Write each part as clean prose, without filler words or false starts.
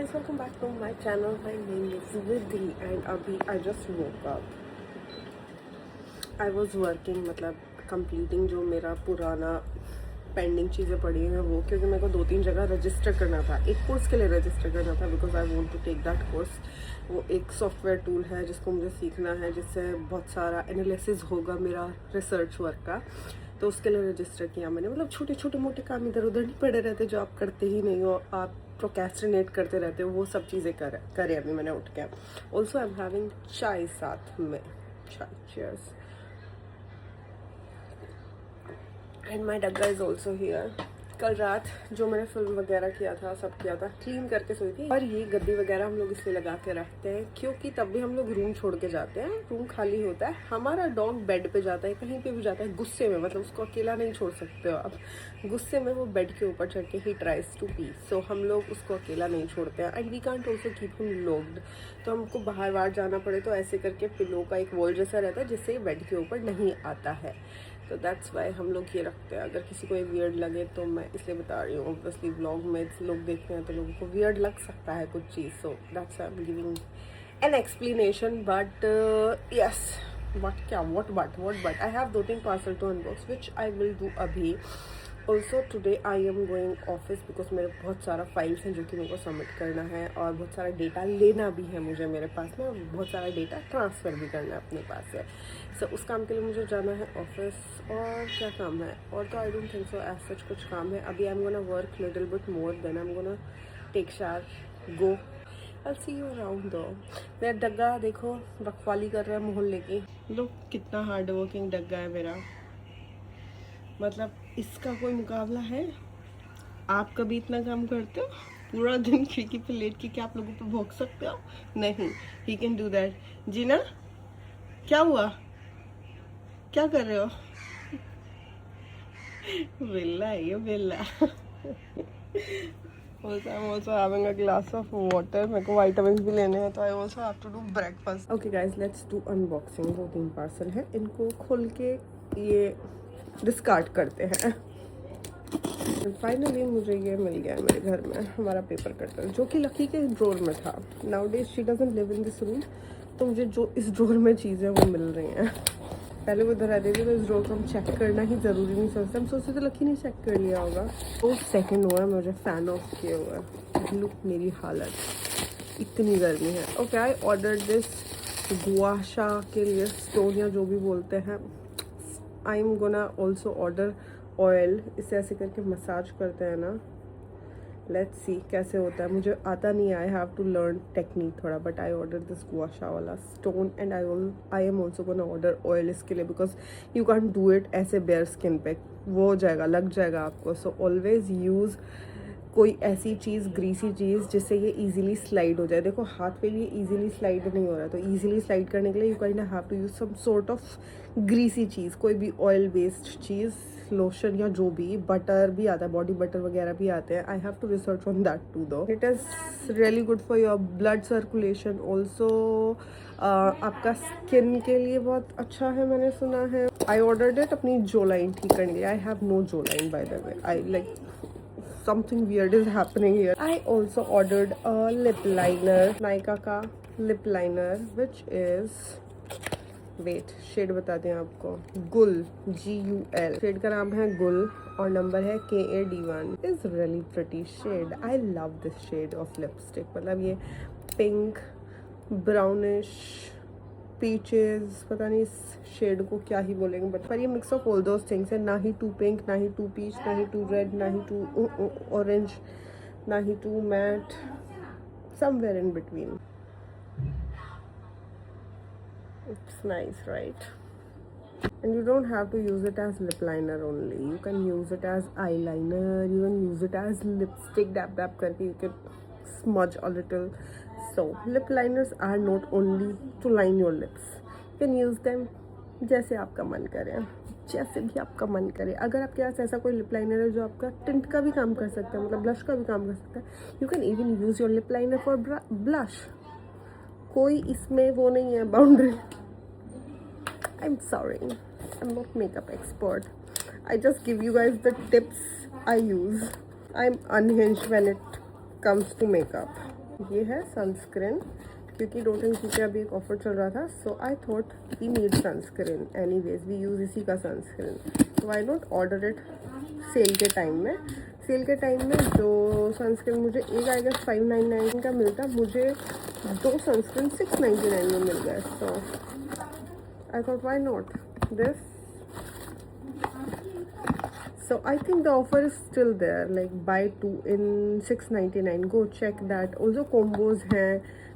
guys, welcome back to my channel. My name is Vidhi and अभी I just woke up. I was working, मतलब completing जो मेरा पुराना pending चीज़ें पड़ी हैं वो, क्योंकि मेरे को 2-3 जगह रजिस्टर करना था, एक कोर्स के लिए रजिस्टर करना था because I want to take that course. वो एक सॉफ्टवेयर टूल है जिसको मुझे सीखना है, जिससे बहुत सारा एनालिसिस होगा मेरा रिसर्च वर्क का, तो उसके लिए रजिस्टर किया मैंने। मतलब छोटे छोटे मोटे काम इधर उधर नहीं पड़े रहते जो आप करते ही नहीं हो, आप प्रोक्रेस्टिनेट करते रहते हो, वो सब चीज़ें करे अभी मैंने उठ के। ऑल्सो आई एम हैविंग चाय साथ में, चाय, cheers. And my doggo is also here. कल रात जो मैंने फिल्म वगैरह किया था, सब किया था, क्लीन करके सोई थी। और ये गद्दी वगैरह हम लोग इसलिए लगा के रखते हैं क्योंकि तब भी हम लोग रूम छोड़ के जाते हैं, रूम खाली होता है। हमारा डॉग बेड पे जाता है, कहीं पे भी जाता है गुस्से में, मतलब उसको अकेला नहीं छोड़ सकते हो आप। गुस्से में वो बेड के ऊपर चढ़ के ही ट्राइज टू पी, सो हम लोग उसको अकेला नहीं छोड़ते हैं। And we can't also keep him locked, तो हमको बाहर बाहर जाना पड़े तो ऐसे करके पिलो का एक वॉल जैसा रहता है जिससे बेड के ऊपर नहीं आता है। तो दैट्स वाई हम लोग ये रखते हैं। अगर किसी को ये वियर्ड लगे तो मैं इसलिए बता रही हूँ, ऑब्वियसली व्लॉग में लोग देखते हैं तो लोगों को वियर्ड लग सकता है कुछ चीज़, so that's I am giving an explanation. But yes, what but I have 2-3 parcel to unbox which I will do अभी। Also today I am going office because मेरे बहुत सारा फाइल्स हैं जो कि मेरे को सबमिट करना है, और बहुत सारा डेटा लेना भी है मुझे मेरे पास में, और बहुत सारा डेटा ट्रांसफ़र भी करना है अपने पास है। सो उस काम के लिए मुझे जाना है ऑफिस। और क्या काम है, और तो I don't think so as such कुछ काम है अभी। I am gonna work little bit more, then I am gonna take shower, go, I'll see you around though। मेरा डग्गा देखो रखवाली कर रहा है मोहल्ले की। लो कितना हार्ड वर्किंग डग्गा है मेरा, मतलब इसका कोई मुकाबला है? आप कभी इतना काम करते हो? पूरा दिन खिड़की पे लेट के क्या आप लोगों पे भोंक सकते हो? नहीं, ही कैन डू दैट। जीना, क्या हुआ, क्या कर रहे हो? बिल्ला है ये, बिल्ला। Also, I'm also having a glass of water. मेरे को vitamins भी लेने हैं, तो I also have to do breakfast. Okay guys, let's do unboxing। 2-3 parcel है, इनको खोल के ये डिस्कार्ड करते हैं। फाइनली मुझे ये मिल गया मेरे घर में, हमारा पेपर कटर, जो कि लकी के ड्रॉर में था। Now days she doesn't live in this room, तो मुझे जो इस ड्रॉर में चीज़ें वो मिल रही हैं। पहले वो इधर आती थी तो इस ड्रॉर को हम चेक करना ही ज़रूरी नहीं समझते, हम सोचते थे लकी ने चेक कर लिया होगा। तो सेकंड हुआ है मुझे फ़ैन ऑफ किए हुआ। लुक मेरी हालत, इतनी गर्मी है। ओके, आई ऑर्डर दिस गुआशा के लिए स्टोन या जो भी बोलते हैं। आई am gonna also order oil. इसे ऐसे करके मसाज करते हैं ना, लेट्स सी कैसे होता है। मुझे आता नहीं है, I have to learn technique थोड़ा। But I order this gua sha वाला stone and I am also gonna order oil इसके लिए, because you can do it ऐसे बेयर स्किन पे, वो हो जाएगा, लग जाएगा आपको। सो ऑलवेज यूज़ कोई ऐसी चीज़, ग्रीसी चीज़, जिससे ये इजीली स्लाइड हो जाए। देखो हाथ पे भी इजीली स्लाइड नहीं हो रहा है, तो इजीली स्लाइड करने के लिए you kind have to use some sort of greasy चीज़, कोई भी ऑयल बेस्ड चीज़, लोशन या जो भी। बटर भी आता है, बॉडी बटर वगैरह भी आते हैं। I have to research on that to do. It is really good for your blood circulation. Also आपका स्किन के लिए बहुत अच्छा है, मैंने सुना है। आई ऑर्डर्ड इट अपनी जो लाइन ठीक करने के लिए। आई हैव नो जो line by the way, I like something weird is happening here. I also ordered a lip liner, Nykaa का lip liner, which is, wait, shade बताते हैं आपको, गुल, GUL, शेड का नाम है गुल और नंबर है KAD1। is really pretty shade, I love this shade of lipstick। मतलब ये पिंक, ब्राउनिश, पीचेस, पता नहीं इस शेड को क्या ही बोलेंगे, बट पर ये mix of all those things है। ना ही टू पिंक, ना ही टू पीच, ना ही टू रेड, ना ही टू ऑरेंज, ना ही too matte, somewhere in between. It's nice, right? And you don't have to use it as lip liner only, you can use it as eyeliner, you can use it as lipstick, dab करके you can smudge a little। So lip liners are not only to line your lips, you can use them जैसे आपका मन करे, जैसे भी आपका मन करे। अगर आपके पास ऐसा कोई लिप लाइनर है जो आपका टिंट का भी काम कर सकता है, मतलब ब्लश का भी काम कर सकता है, you can even use your lip liner for blush. कोई इसमें वो नहीं है boundary. I'm sorry, I'm not makeup expert, I just give you guys the tips I use। I'm unhinged when it comes to makeup। ये है sunscreen, क्योंकि dot and की पे अभी एक ऑफर चल रहा था, so I thought we need sunscreen anyways, we use इसी का सनस्क्रीन, तो I not order it sale के टाइम में। सेल के टाइम में जो सनस्क्रीन मुझे एक आई गेस 599 का मिलता, मुझे 2 सनस्क्रीन 699 में मिल गया, so I thought why not this. So I think the offer is still there, like buy 2 in 699. Go check that. Also combos हैं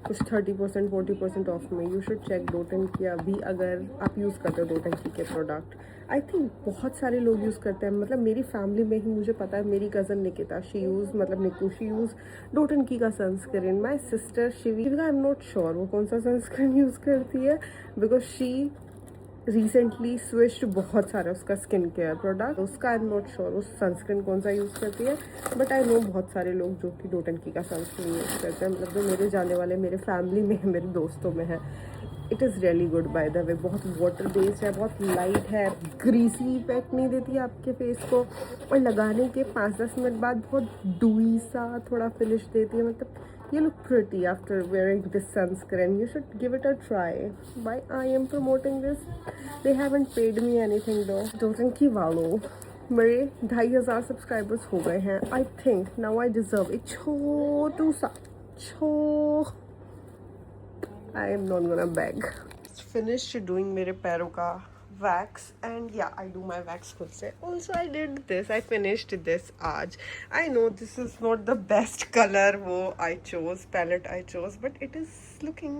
कुछ 30% 40% ऑफ में. You should check dot and की अभी अगर आप यूज़ करते हो डॉट एंड की के प्रोडक्ट. आई थिंक बहुत सारे लोग यूज़ करते हैं, मतलब मेरी फैमिली में ही मुझे पता है, मेरी कज़न निकिता शी यूज़, मतलब निकू शी यूज़ डॉट एंड की का sunscreen. My sister Shivika I am not sure वो कौन सा सनस्क्रीन यूज़ करती है, बिकॉज शी रिसेंटली स्विच्ड बहुत सारे उसका स्किन केयर प्रोडक्ट. उसका आई एम नॉट श्योर उस सनस्क्रीन कौन सा यूज़ करती है, बट आई नो बहुत सारे लोग जो कि डॉट एंड की का सनस्क्रीन यूज़ करते हैं, मतलब जो मेरे जाने वाले मेरे फैमिली में है, मेरे दोस्तों में है. It is really good by the way. बहुत वाटर बेस्ड है, बहुत लाइट है, ग्रीसी इफेक्ट नहीं देती है आपके फेस को, और लगाने के 5-10 मिनट बाद बहुत डूई सा थोड़ा फिनिश देती है. मतलब you look pretty after wearing this sunscreen. You should give it a try. Why I am promoting this? They haven't paid me anything though. Dot and की वालों, मेरे 2500 सब्सक्राइबर्स हो गए हैं. I think now I deserve एक छोटू सा I am not gonna bag. Finished doing मेरे पैरों का wax, and yeah, I do my wax खुद से. Also I did this, I finished this आज. I know this is not the best color वो I chose, palette I chose, but it is looking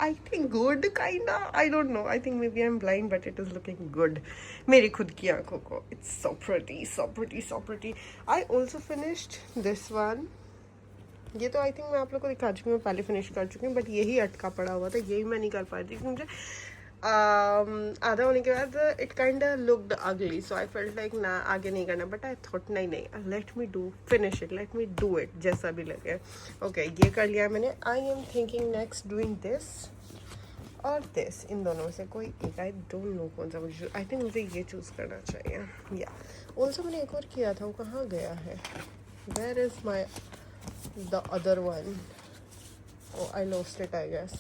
I think good kinda. I don't know, I think maybe I'm blind, but it is looking good मेरी खुद की आंखों को. It's so pretty, so pretty, so pretty. I also finished this one. ये तो I think मैं आप लोग को दिखा चुकी हूँ, पहले फिनिश कर चुकी हूँ, बट यही अटका पड़ा हुआ था, यही मैं नहीं कर पा रही थी, क्योंकि मुझे आधा होने के बाद इट काइंड लुक्ड अगली, सो आई फेल्ट लाइक ना आगे नहीं करना, बट आई थॉट नहीं let me do finish it, let me do it जैसा भी लगे. ओके, ये कर लिया मैंने. I am thinking next doing this और दिस, इन दोनों में से कोई एक. आई डोंट नो कौन सा मुझे, आई थिंक मुझे ये चूज़ करना चाहिए. या ऑल्सो मैंने एक और किया था, वो कहाँ गया है, where is my the other one. Oh, I lost it, I guess.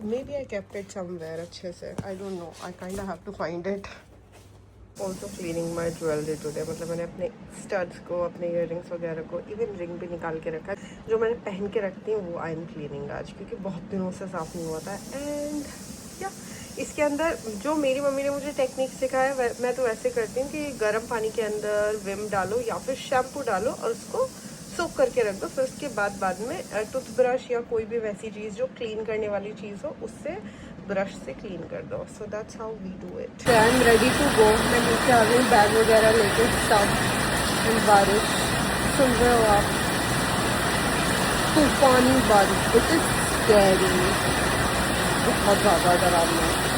Maybe I kept it somewhere अच्छे से. I don't know. I kind of have to find it. Also cleaning my jewelry today. मतलब मैंने अपने studs को, अपने earrings वगैरह को, even ring भी निकाल के रखा है. जो मैंने पहन के रखती हूँ वो I am cleaning आज, क्योंकि बहुत दिनों से साफ़ नहीं हुआ था. And yeah, इसके अंदर जो मेरी मम्मी ने मुझे टेक्निक सिखाया है, मैं तो ऐसे करती हूँ कि गर्म पानी के अंदर विम डालो या फिर शैम्पू डालो और उसको सोक करके रख दो. फिर उसके बाद में टूथब्रश या कोई भी वैसी चीज़ जो क्लीन करने वाली चीज़ हो उससे ब्रश से क्लीन कर दो. So that's how we do it. I am ready to go. मैं नीचे आ गई बैग वगैरह लेके. सब एंड बारिश सुन रहे हो आप, तूफानी बारिश. इट इज स्कैरी, बहुत ज़्यादा डरावना.